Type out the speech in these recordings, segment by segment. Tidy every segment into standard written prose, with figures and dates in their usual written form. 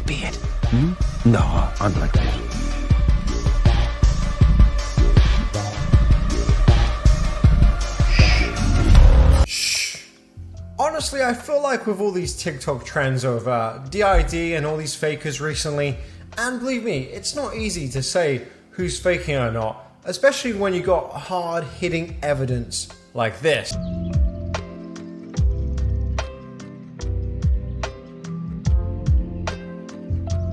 beard. No, I'm like that. Honestly, I feel like with all these TikTok trends of DID and all these fakers recently, and believe me, it's not easy to say who's faking or not, especially when you got hard-hitting evidence like this.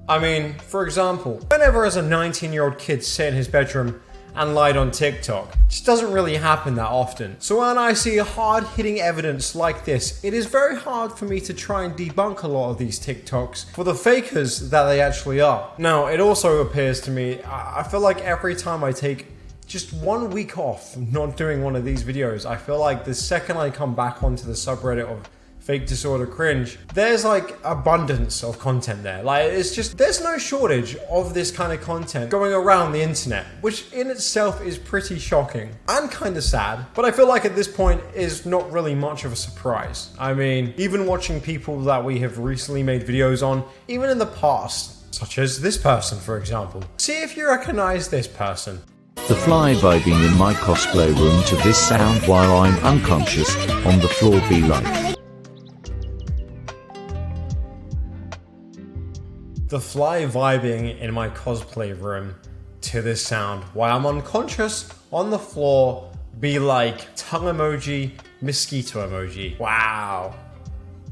I mean, for example, whenever as a 19-year-old kid sat in his bedroom and lied on TikTok, it just doesn't really happen that often. So when I see hard-hitting evidence like this, it is very hard for me to try and debunk a lot of these TikToks for the fakers that they actually are. Now, it also appears to me, I feel like every time I take just 1 week off not doing one of these videos, I feel like the second I come back onto the subreddit of fake disorder cringe, there's like abundance of content there. Like, it's just, there's no shortage of this kind of content going around the internet, which in itself is pretty shocking and kind of sad, but I feel like at this point is not really much of a surprise. I mean, even watching people that we have recently made videos on, even in the past, such as this person, for example. See if you recognize this person. The fly vibing in my cosplay room to this sound while I'm unconscious on the floor be like. The fly vibing in my cosplay room to this sound while I'm unconscious on the floor be like tongue emoji, mosquito emoji. Wow.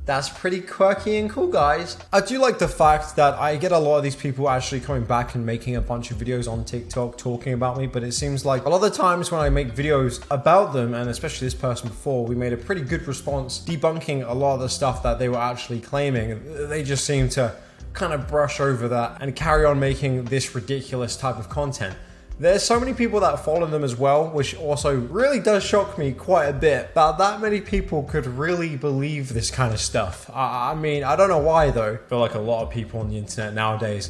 That's pretty quirky and cool, guys. I do like the fact that I get a lot of these people actually coming back and making a bunch of videos on TikTok talking about me, but it seems like a lot of the times when I make videos about them, and especially this person before, we made a pretty good response debunking a lot of the stuff that they were actually claiming. They just seem to kind of brush over that and carry on making this ridiculous type of content. There's so many people that follow them as well, which also really does shock me quite a bit, that many people could really believe this kind of stuff. I mean, I don't know why though. I feel like a lot of people on the internet nowadays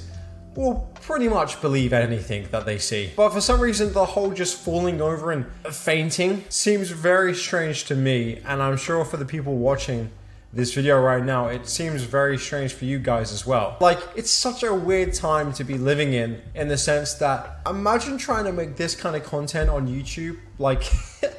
will pretty much believe anything that they see. But for some reason, the whole just falling over and fainting seems very strange to me, and I'm sure for the people watching this video right now, it seems very strange for you guys as well. Like, it's such a weird time to be living in the sense that imagine trying to make this kind of content on YouTube like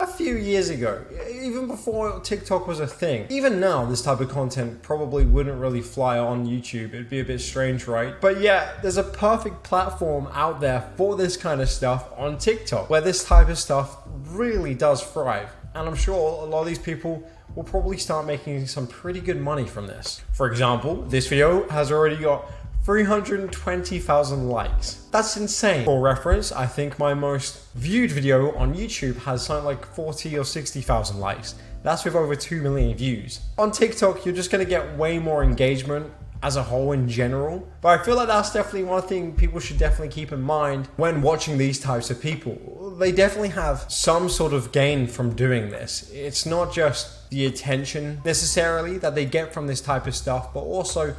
a few years ago, even before TikTok was a thing. Even now, this type of content probably wouldn't really fly on YouTube. It'd be a bit strange, right? But yeah, there's a perfect platform out there for this kind of stuff on TikTok, where this type of stuff really does thrive. And I'm sure a lot of these people will probably start making some pretty good money from this. For example, this video has already got 320,000 likes. That's insane. For reference, I think my most viewed video on YouTube has something like 40 or 60,000 likes. That's with over 2 million views. On TikTok, you're just gonna get way more engagement as a whole in general. But I feel like that's definitely one thing people should definitely keep in mind when watching these types of people. They definitely have some sort of gain from doing this. It's not just the attention necessarily that they get from this type of stuff, but also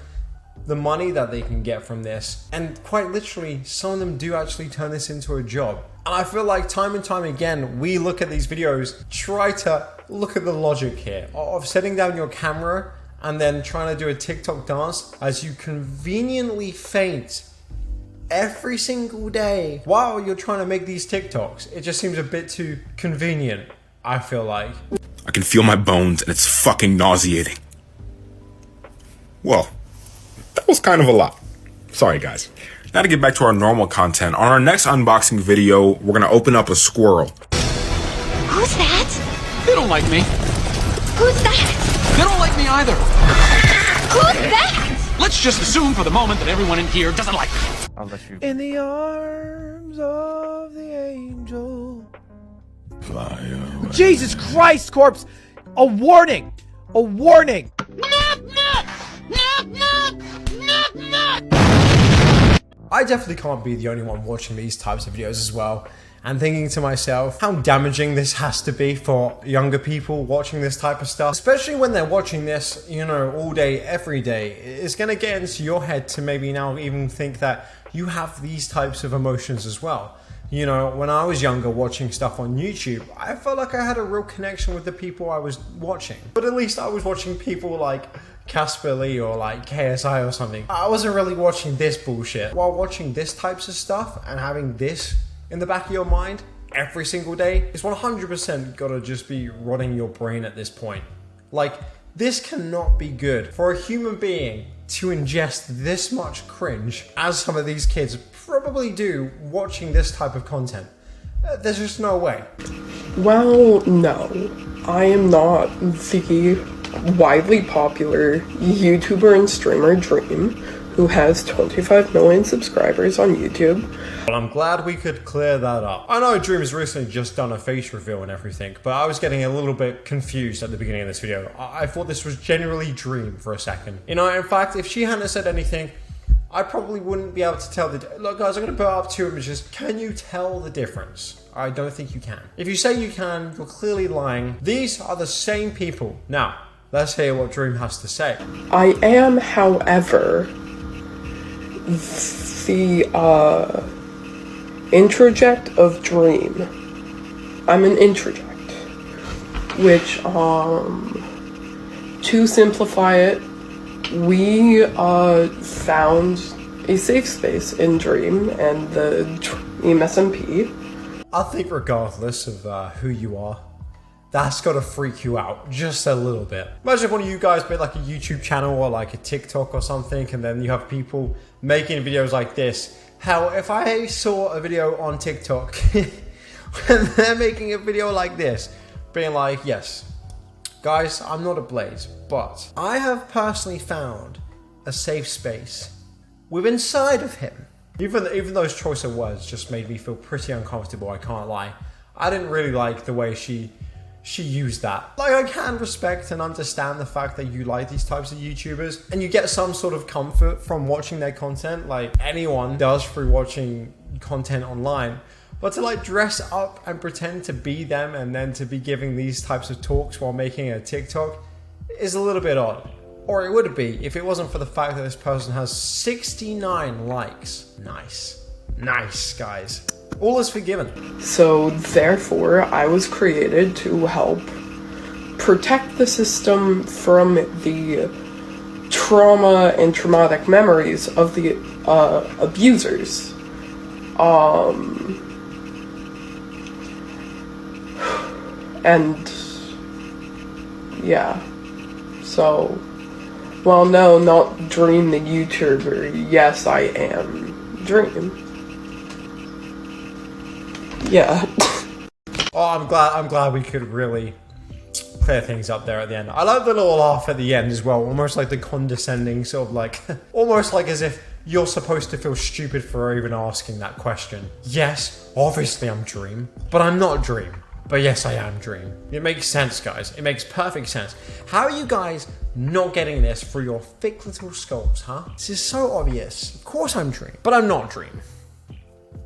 the money that they can get from this. And quite literally, some of them do actually turn this into a job. And I feel like time and time again, we look at these videos, try to look at the logic here of setting down your camera and then trying to do a TikTok dance as you conveniently faint every single day while you're trying to make these TikToks. It just seems a bit too convenient, I feel like. I can feel my bones and it's fucking nauseating. Well, that was kind of a lot. Sorry guys. Now to get back to our normal content, on our next unboxing video, we're gonna open up a squirrel. Who's that? They don't like me. Who's that? They don't like me either. Who's that? Let's just assume for the moment that everyone in here doesn't like me. I'll let you. In the arms of the angel. Fly away. Jesus Christ, corpse! A warning! A warning! I definitely can't be the only one watching these types of videos as well and thinking to myself how damaging this has to be for younger people watching this type of stuff, especially when they're watching this, you know, all day, every day. It's gonna get into your head to maybe now even think that you have these types of emotions as well. You know, when I was younger watching stuff on YouTube, I felt like I had a real connection with the people I was watching. But at least I was watching people like Casper Lee or like KSI or something. I wasn't really watching this bullshit. While watching this types of stuff and having this in the back of your mind every single day, it's 100% gotta just be rotting your brain at this point. Like, this cannot be good for a human being to ingest this much cringe as some of these kids probably do watching this type of content. There's just no way. Well, no. I am not the widely popular YouTuber and streamer Dream, who has 25 million subscribers on YouTube. But I'm glad we could clear that up. I know Dream has recently just done a face reveal and everything, but I was getting a little bit confused at the beginning of this video. I thought this was genuinely Dream for a second. You know, in fact, if she hadn't said anything, I probably wouldn't be able to tell the... Look, guys, I'm going to put up two images. Can you tell the difference? I don't think you can. If you say you can, you're clearly lying. These are the same people. Now, let's hear what Dream has to say. I am, however, the introject of Dream. I'm an introject, which, to simplify it, we found a safe space in Dream and the Dream SMP. I think regardless of who you are, that's gotta freak you out just a little bit. Imagine if one of you guys made like a YouTube channel or like a TikTok or something, and then you have people making videos like this. Hell, if I saw a video on TikTok when they're making a video like this, being like, yes, guys, I'm not a Blaze, but I have personally found a safe space within inside of him. Even those choice of words just made me feel pretty uncomfortable, I can't lie. I didn't really like the way she used that. Like, I can respect and understand the fact that you like these types of YouTubers and you get some sort of comfort from watching their content, like anyone does through watching content online. But to like dress up and pretend to be them and then to be giving these types of talks while making a TikTok is a little bit odd. Or it would be if it wasn't for the fact that this person has 69 likes. Nice. Nice, guys. All is forgiven. So, therefore, I was created to help protect the system from the trauma and traumatic memories of the abusers. And yeah, so, well, no, not Dream the YouTuber. Yes, I am Dream. Yeah. Oh, I'm glad we could really clear things up there at the end. I like the little laugh at the end as well, almost like the condescending sort of like, almost like as if you're supposed to feel stupid for even asking that question. Yes, obviously I'm Dream, but I'm not Dream. But yes, I am Dream. It makes sense, guys. It makes perfect sense. How are you guys not getting this through your thick little skulls, huh? This is so obvious. Of course I'm Dream, but I'm not Dream.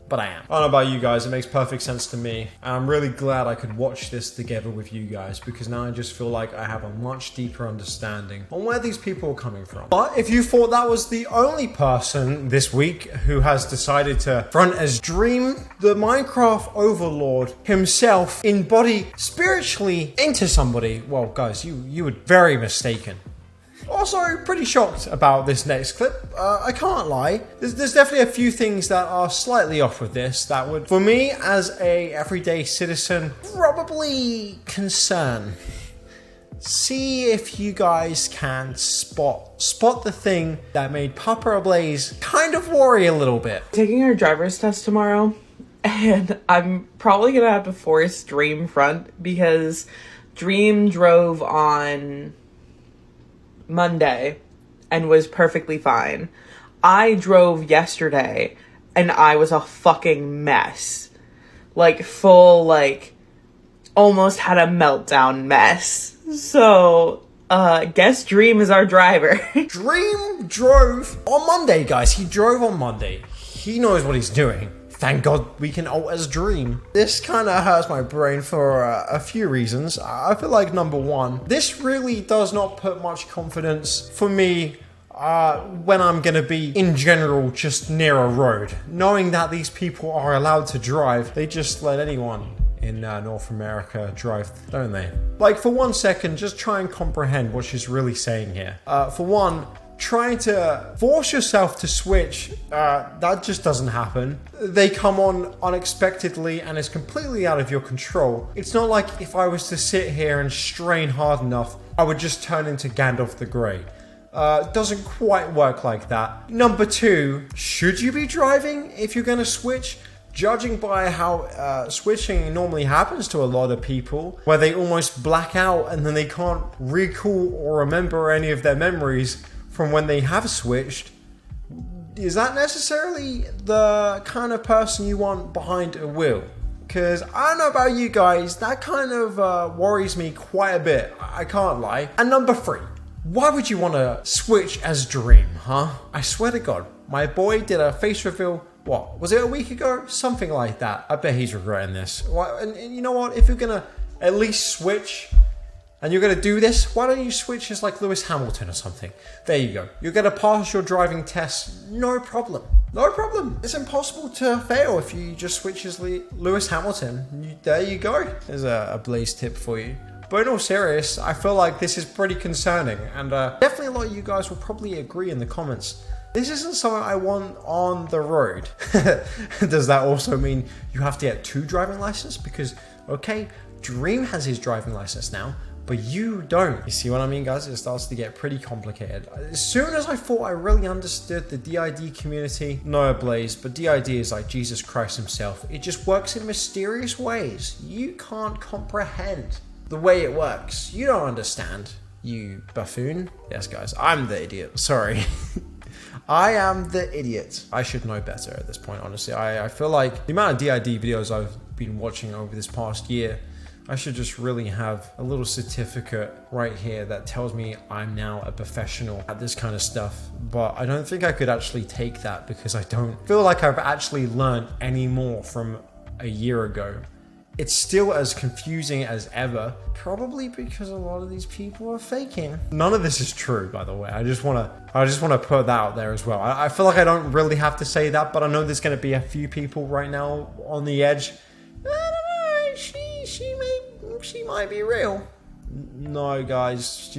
But I am. I don't know about you guys, it makes perfect sense to me. And I'm really glad I could watch this together with you guys, because now I just feel like I have a much deeper understanding on where these people are coming from. But if you thought that was the only person this week who has decided to front as Dream, the Minecraft overlord himself, embody spiritually into somebody, well guys, you were very mistaken. Also, pretty shocked about this next clip. I can't lie. There's definitely a few things that are slightly off with this that would, for me as a everyday citizen, probably concern. See if you guys can spot the thing that made Papa Blaze kind of worry a little bit. Taking our driver's test tomorrow, and I'm probably gonna have to force Dream front because Dream drove on Monday and was perfectly fine. I drove yesterday and I was a fucking mess. Like full, like almost had a meltdown mess. So, guess Dream is our driver. Dream drove on Monday, guys. He drove on Monday. He knows what he's doing. Thank God we can alt as Dream. This kind of hurts my brain for a few reasons. I feel like number one, this really does not put much confidence for me when I'm gonna be in general just near a road. Knowing that these people are allowed to drive, they just let anyone in North America drive, don't they? Like, for 1 second, just try and comprehend what she's really saying here. For one, trying to force yourself to switch, that just doesn't happen. They come on unexpectedly and it's completely out of your control. It's not like if I was to sit here and strain hard enough, I would just turn into Gandalf the Grey. Doesn't quite work like that. Number two, should you be driving if you're going to switch? Judging by how switching normally happens to a lot of people, where they almost black out and then they can't recall or remember any of their memories from when they have switched, is that necessarily the kind of person you want behind a wheel? Because I don't know about you guys, that kind of worries me quite a bit, I can't lie. And number three, why would you want to switch as Dream, huh? I swear to God, my boy did a face reveal, what, was it a week ago? Something like that. I bet he's regretting this. And you know what, if you're going to at least switch, and you're going to do this, why don't you switch as like Lewis Hamilton or something? There you go. You're going to pass your driving test, no problem. No problem. It's impossible to fail if you just switch as Lewis Hamilton. There you go. There's a Blaze tip for you. But in all serious, I feel like this is pretty concerning. And definitely a lot of you guys will probably agree in the comments. This isn't something I want on the road. Does that also mean you have to get 2 driving licenses? Because, okay, Dream has his driving license now, but you don't. You see what I mean, guys? It starts to get pretty complicated. As soon as I thought I really understood the DID community, no Blaze, but DID is like Jesus Christ himself. It just works in mysterious ways. You can't comprehend the way it works. You don't understand, you buffoon. Yes, guys, I'm the idiot. Sorry. I am the idiot. I should know better at this point, honestly. I feel like the amount of DID videos I've been watching over this past year, I should just really have a little certificate right here that tells me I'm now a professional at this kind of stuff. But I don't think I could actually take that because I don't feel like I've actually learned any more from a year ago. It's still as confusing as ever, probably because a lot of these people are faking. None of this is true, by the way. I just want to put that out there as well. I feel like I don't really have to say that, but I know there's going to be a few people right now on the edge. I don't know. She might be real. No, guys,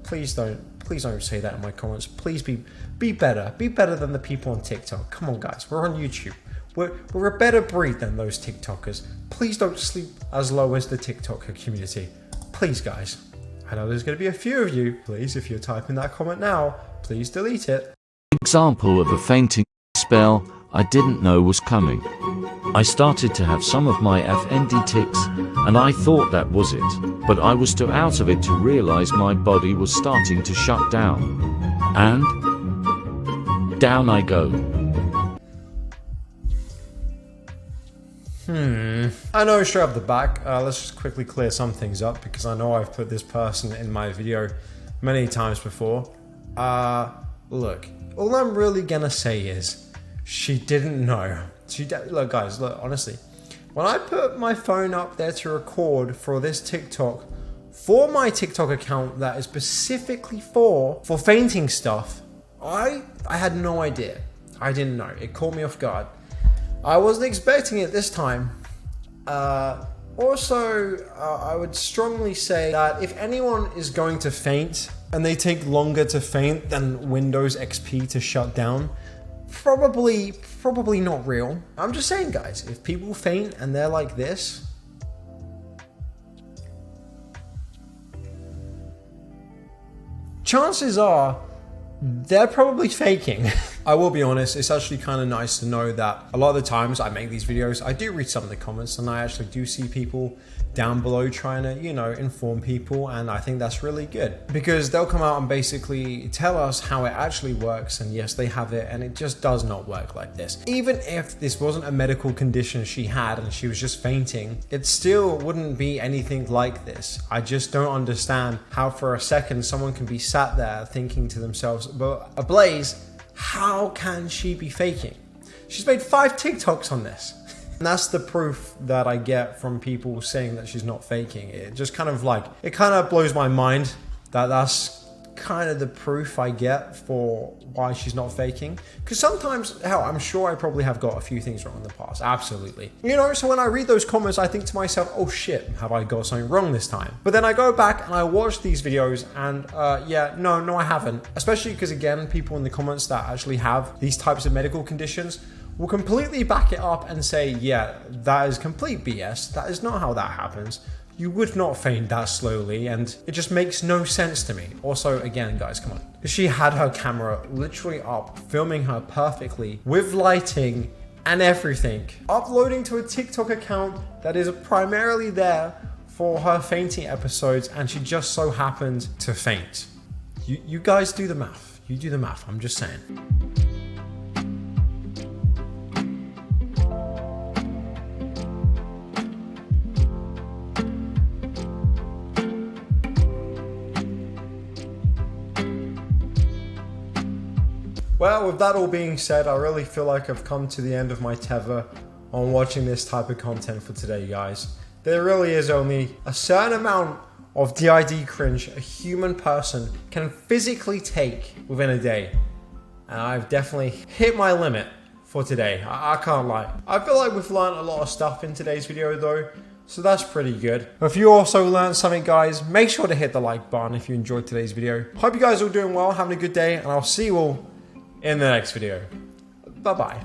please don't say that in my comments. Please be better. Be better than the people on TikTok. Come on, guys. We're on YouTube. We're a better breed than those TikTokers. Please don't sleep as low as the TikToker community. Please, guys. I know there's going to be a few of you. Please, if you're typing that comment now, please delete it. Example of a fainting spell I didn't know was coming. I started to have some of my FND tics, and I thought that was it, but I was too out of it to realize my body was starting to shut down. And down I go. I know straight off the back, let's just quickly clear some things up because I know I've put this person in my video many times before. Look, all I'm really gonna say is she didn't know. Look, guys, look, honestly, when I put my phone up there to record for this TikTok, for my TikTok account that is specifically for fainting stuff, I had no idea. I didn't know. It caught me off guard. I wasn't expecting it this time. Also, I would strongly say that if anyone is going to faint and they take longer to faint than Windows XP to shut down, probably not real. I'm just saying, guys, if people faint and they're like this, chances are they're probably faking. I will be honest, it's actually kind of nice to know that a lot of the times I make these videos, I do read some of the comments and I actually do see people down below trying to, you know, inform people, and I think that's really good because they'll come out and basically tell us how it actually works, and yes, they have it, and it just does not work like this. Even if this wasn't a medical condition she had and she was just fainting, it still wouldn't be anything like this. I just don't understand how for a second someone can be sat there thinking to themselves, but Ablaze, how can she be faking? She's made 5 TikToks on this. And that's the proof that I get from people saying that she's not faking. It just kind of blows my mind that that's kind of the proof I get for why she's not faking. Because sometimes, hell, I'm sure I probably have got a few things wrong in the past. Absolutely. You know, so when I read those comments, I think to myself, oh shit, have I got something wrong this time? But then I go back and I watch these videos and yeah, no, I haven't. Especially because, again, people in the comments that actually have these types of medical conditions will completely back it up and say, yeah, that is complete BS. That is not how that happens. You would not faint that slowly, and it just makes no sense to me. Also, again, guys, come on. She had her camera literally up, filming her perfectly, with lighting and everything. Uploading to a TikTok account that is primarily there for her fainting episodes, and she just so happened to faint. You guys do the math. You do the math, I'm just saying. Well, with that all being said, I really feel like I've come to the end of my tether on watching this type of content for today, guys. There really is only a certain amount of DID cringe a human person can physically take within a day. And I've definitely hit my limit for today. I can't lie. I feel like we've learned a lot of stuff in today's video though, so that's pretty good. If you also learned something, guys, make sure to hit the like button if you enjoyed today's video. Hope you guys are all doing well, having a good day, and I'll see you all in the next video. Bye-bye.